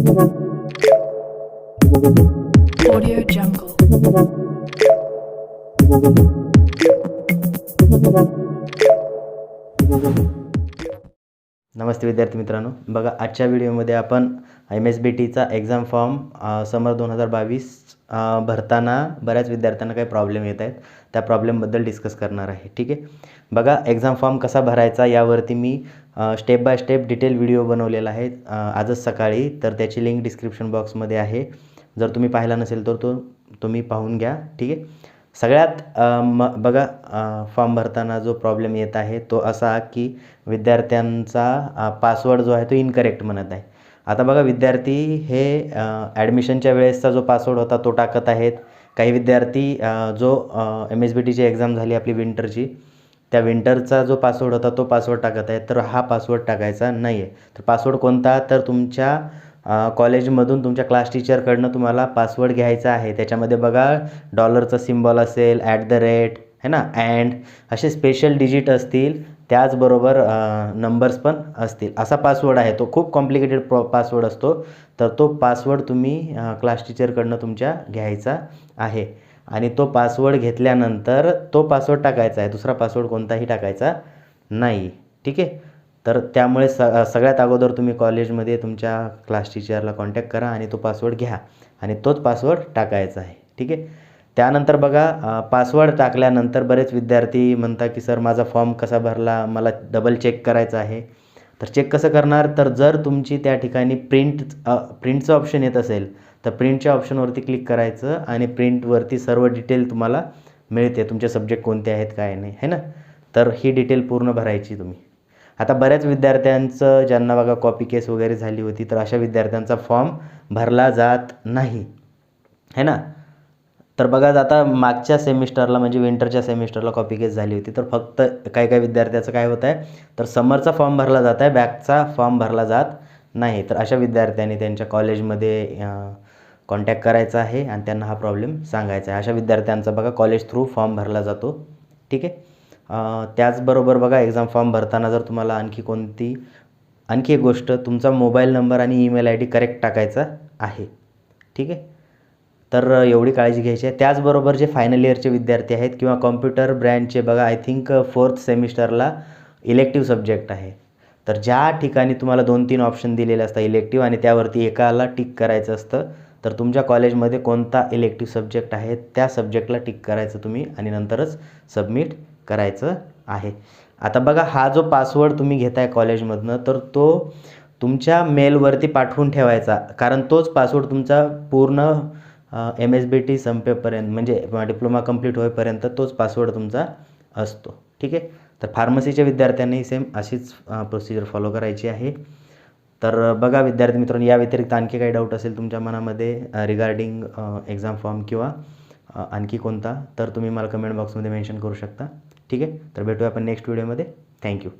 Audio Jungle. नमस्ते विद्यार्थी मित्रांनो, बघा आजच्या व्हिडिओमध्ये आपण msbteचा एक्झाम फॉर्म समर 2022 भरताना बऱ्याच विद्यार्थ्यांना काही प्रॉब्लेम येत आहेत. त्या प्रॉब्लेमबद्दल डिस्कस करणार आहे. ठीक आहे, बघा एक्झाम फॉर्म कसा भरायचा यावरती मी step by step detail video बनवलेला आहे आजच सकाळी. तर त्याची लिंक डिस्क्रिप्शन बॉक्समध्ये आहे. जर तुम्ही पाहिला नसेल तर तो तुम्ही पाहून घ्या. ठीक आहे, सगळ्यात बघा फॉर्म भरताना जो प्रॉब्लेम येत आहे तो असा की विद्यार्थ्यांचा पासवर्ड जो आहे तो इनकरेक्ट म्हणत आहे. आता बघा विद्यार्थी हे ॲडमिशनच्या वेळेसचा जो पासवर्ड होता तो टाकत आहेत. काही विद्यार्थी जो msbteची एक्झाम झाली आपली विंटरची, त्या विंटरचा जो पासवर्ड होता तो पासवर्ड टाकत आहेत. तर हा पासवर्ड टाकायचा नाही आहे. तर पासवर्ड कोणता, तर तुमच्या कॉलेजमधून तुमच्या क्लास टीचरकडनं तुम्हाला पासवर्ड घ्यायचा आहे. त्याच्यामध्ये बघा डॉलरचा सिम्बॉल असेल, @ है ना, अँड असे स्पेशल डिजिट असतील, त्याचबरोबर नंबर्स पण असतील. असा पासवर्ड आहे. तो खूप कॉम्प्लिकेटेड पासवर्ड असतो. तर तो पासवर्ड तुम्ही क्लास टीचरकडनं तुमच्या घ्यायचा आहे आणि तो पासवर्ड घेतल्यानंतर तो पासवर्ड टाकायचा आहे. दुसरा पासवर्ड कोणताही टाकायचा नाही. ठीक आहे, तर त्यामुळे सगळ्यात अगोदर तुम्ही कॉलेजमध्ये तुमच्या क्लास टीचरला कॉन्टॅक्ट करा आणि तो पासवर्ड घ्या आणि तोच पासवर्ड टाकायचा आहे. ठीक आहे, त्यानंतर बघा पासवर्ड टाकल्यानंतर बरेच विद्यार्थी म्हणतात की सर माझा फॉर्म कसा भरला, मला डबल चेक करायचं आहे. तर चेक कसं करणार, तर जर तुमची त्या ठिकाणी प्रिंटचं ऑप्शन येत असेल तर प्रिंटच्या ऑप्शनवरती क्लिक करायचं आणि प्रिंटवरती सर्व डिटेल तुम्हाला मिळते. तुमचे सब्जेक्ट कोणते आहेत काय नाही, है ना. तर ही डिटेल पूर्ण भरायची तुम्ही. आता बऱ्याच विद्यार्थ्यांचं ज्यांना बघा कॉपी केस वगैरे झाली होती, तर अशा विद्यार्थ्यांचा फॉर्म भरला जात नाही, है ना. तर बघा आता मागच्या सेमिस्टरला म्हणजे विंटरच्या सेमिस्टरला कॉपी केस झाली होती. तर फक्त काही काही विद्यार्थ्याचं काय होत आहे, तर समरचा फॉर्म भरला जात आहे, बॅकचा फॉर्म भरला जात नाही. तर अशा विद्यार्थ्यांनी त्यांच्या कॉलेजमध्ये कॉन्टॅक्ट करायचा आहे आणि त्यांना हा प्रॉब्लेम सांगायचा आहे. अशा विद्यार्थ्यांचा बघा कॉलेज थ्रू फॉर्म भरला जातो. ठीक आहे, त्याचबरोबर बघा एक्झाम फॉर्म भरताना जर तुम्हाला आणखी एक गोष्ट, तुमचा मोबाईल नंबर आणि ईमेल ID करेक्ट टाकायचा आहे. ठीक आहे, तर एवढी काळजी घ्यायची आहे. त्याचबरोबर जे फायनल इयरचे विद्यार्थी आहेत किंवा कॉम्प्युटर ब्रँचचे बघा आय थिंक 4th सेमिस्टरला इलेक्टिव्ह सब्जेक्ट आहे. तर ज्या ठिकाणी तुम्हाला 2-3 ऑप्शन दिलेले असतात इलेक्टिव्ह आणि त्यावरती एकाला टिक करायचं असतं, तर तुमच्या कॉलेजमध्ये कोणता इलेक्टिव्ह सब्जेक्ट आहे त्या सब्जेक्टला टिक करायचं तुम्ही आणि नंतरच सबमिट करायचं आहे. आता बघा हा जो पासवर्ड तुम्ही घेताय कॉलेजमधनं, तर तो तुमच्या मेलवरती पाठवून ठेवायचा, कारण तोच पासवर्ड तुमचा पूर्ण msbte संपेपर्यंत म्हणजे डिप्लोमा कंप्लीट होईपर्यंत तोच पासवर्ड तुमचा असतो. ठीक आहे, तर फार्मसीच्या विद्यार्थ्यांनी सेम अशीच प्रोसिजर फॉलो करायची आहे. तर बघा विद्यार्थी मित्रांनो, या व्यतिरिक्त आणखी काही डाऊट असेल तुमच्या मनामध्ये रिगार्डिंग एक्झाम फॉर्म किंवा आणखी कोणता, तर तुम्ही मला कमेंट बॉक्समध्ये मेन्शन करू शकता. ठीक आहे, तर भेटूया आपण नेक्स्ट व्हिडिओमध्ये. थँक्यू.